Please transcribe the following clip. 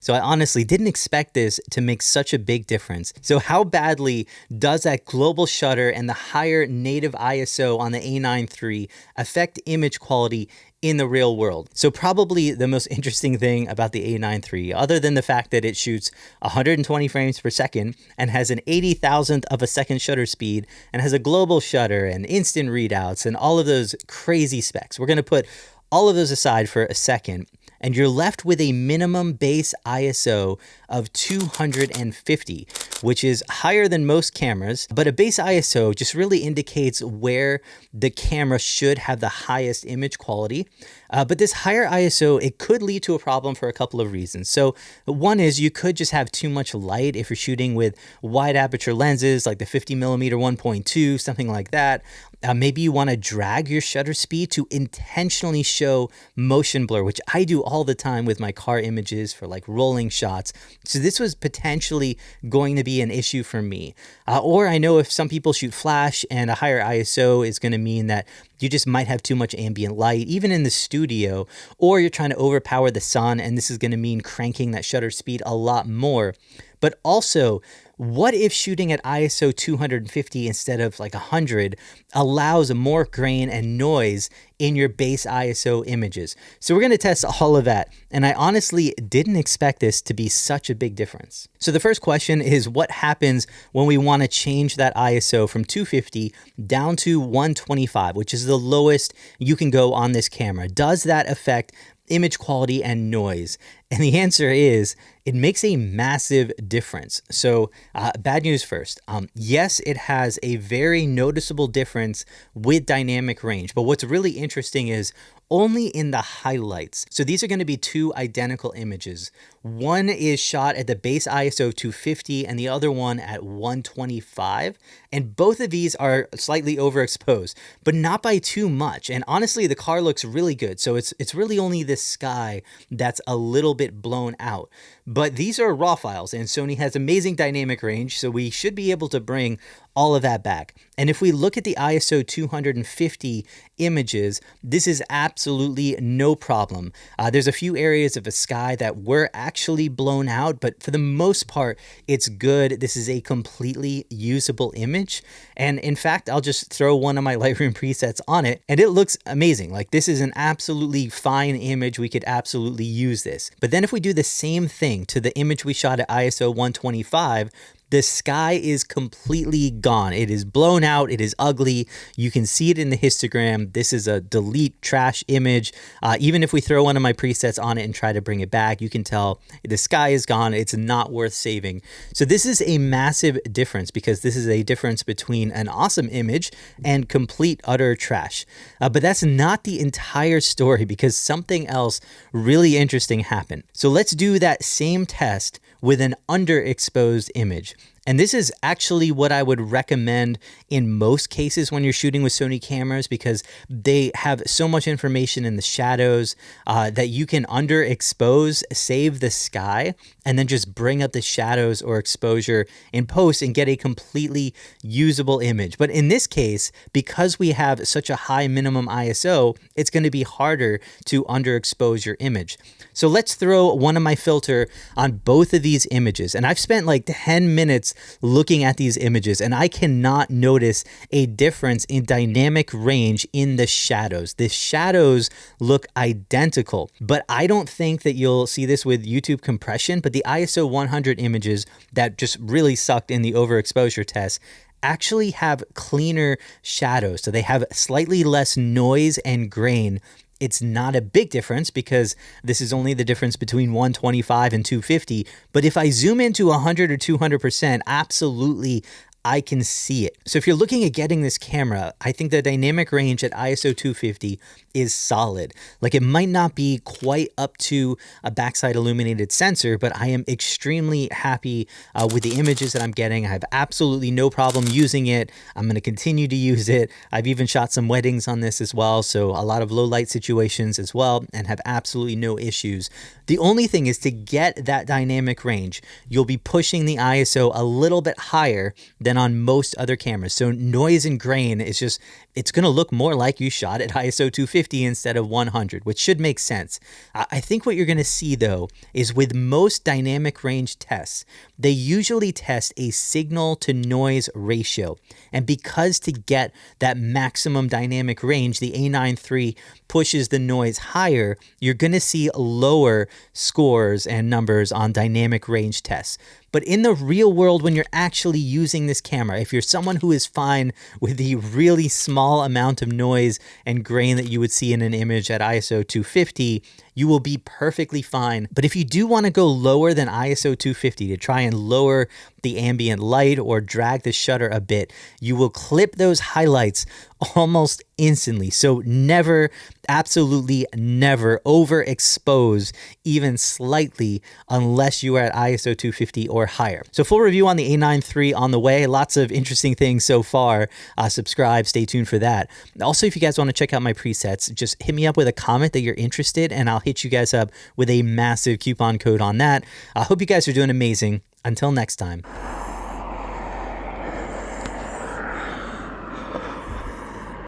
So I honestly didn't expect this to make such a big difference. So how badly does that global shutter and the higher native ISO on the A9 III affect image quality in the real world? So probably the most interesting thing about the A9 III, other than the fact that it shoots 120 frames per second and has an 80,000th of a second shutter speed and has a global shutter and instant readouts and all of those crazy specs. We're going to put all of those aside for a second, and you're left with a minimum base ISO of 250, which is higher than most cameras, but a base ISO just really indicates where the camera should have the highest image quality. But this higher ISO, it could lead to a problem for a couple of reasons. So one is you could just have too much light if you're shooting with wide aperture lenses like the 50mm 1.2, something like that. Maybe you want to drag your shutter speed to intentionally show motion blur, which I do all the time with my car images for like rolling shots. So this was potentially going to be an issue for me. Or I know if some people shoot flash and a higher ISO is going to mean that you just might have too much ambient light, even in the studio, or you're trying to overpower the sun, and this is going to mean cranking that shutter speed a lot more. But also, what if shooting at ISO 250 instead of like 100 allows more grain and noise in your base ISO images? So we're going to test all of that. And I honestly didn't expect this to be such a big difference. So the first question is, what happens when we want to change that ISO from 250 down to 125, which is the lowest you can go on this camera? Does that affect image quality and noise? And the answer is, it makes a massive difference. So bad news first. Yes, it has a very noticeable difference with dynamic range, but what's really interesting is only in the highlights. So these are going to be two identical images. One is shot at the base ISO 250 and the other one at 125. And both of these are slightly overexposed, but not by too much. And honestly, the car looks really good. So it's really only this sky that's a little bit blown out. But these are raw files, and Sony has amazing dynamic range, so we should be able to bring all of that back. And if we look at the ISO 250 images, this is absolutely no problem. There's a few areas of the sky that were actually blown out, but for the most part, it's good. This is a completely usable image. And in fact, I'll just throw one of my Lightroom presets on it, and it looks amazing. Like, this is an absolutely fine image. We could absolutely use this. But then if we do the same thing to the image we shot at ISO 125, the sky is completely gone. It is blown out. It is ugly. You can see it in the histogram. This is a delete trash image. Even if we throw one of my presets on it and try to bring it back, you can tell the sky is gone. It's not worth saving. So this is a massive difference, because this is a difference between an awesome image and complete utter trash. But that's not the entire story, because something else really interesting happened. So let's do that same test with an underexposed image. And this is actually what I would recommend in most cases when you're shooting with Sony cameras, because they have so much information in the shadows that you can underexpose, save the sky, and then just bring up the shadows or exposure in post and get a completely usable image. But in this case, because we have such a high minimum ISO, it's going to be harder to underexpose your image. So let's throw one of my filter on both of these images. And I've spent like 10 minutes looking at these images, and I cannot notice a difference in dynamic range in the shadows. The shadows look identical, but I don't think that you'll see this with YouTube compression. But the ISO 100 images that just really sucked in the overexposure test actually have cleaner shadows. So they have slightly less noise and grain. It's not a big difference, because this is only the difference between 125 and 250. But if I zoom into 100 or 200%, absolutely, I can see it. So if you're looking at getting this camera, I think the dynamic range at ISO 250 is solid. Like, it might not be quite up to a backside illuminated sensor, but I am extremely happy with the images that I'm getting. I have absolutely no problem using it. I'm going to continue to use it. I've even shot some weddings on this as well, so a lot of low light situations as well, and have absolutely no issues. The only thing is, to get that dynamic range, you'll be pushing the ISO a little bit higher than on most other cameras. So noise and grain is just, it's going to look more like you shot at ISO 250 instead of 100, which should make sense. I think what you're going to see though is with most dynamic range tests, they usually test a signal to noise ratio. And because to get that maximum dynamic range, the A9III pushes the noise higher, you're going to see lower scores and numbers on dynamic range tests. But in the real world, when you're actually using this camera, if you're someone who is fine with the really small amount of noise and grain that you would see in an image at ISO 250, you will be perfectly fine. But if you do want to go lower than ISO 250 to try and lower the ambient light or drag the shutter a bit, you will clip those highlights almost instantly. So never, absolutely never overexpose even slightly unless you are at ISO 250 or higher. So full review on the A9III on the way. Lots of interesting things so far. Subscribe, stay tuned for that. Also, if you guys want to check out my presets, just hit me up with a comment that you're interested and I'll hit you guys up with a massive coupon code on that. I hope you guys are doing amazing. Until next time.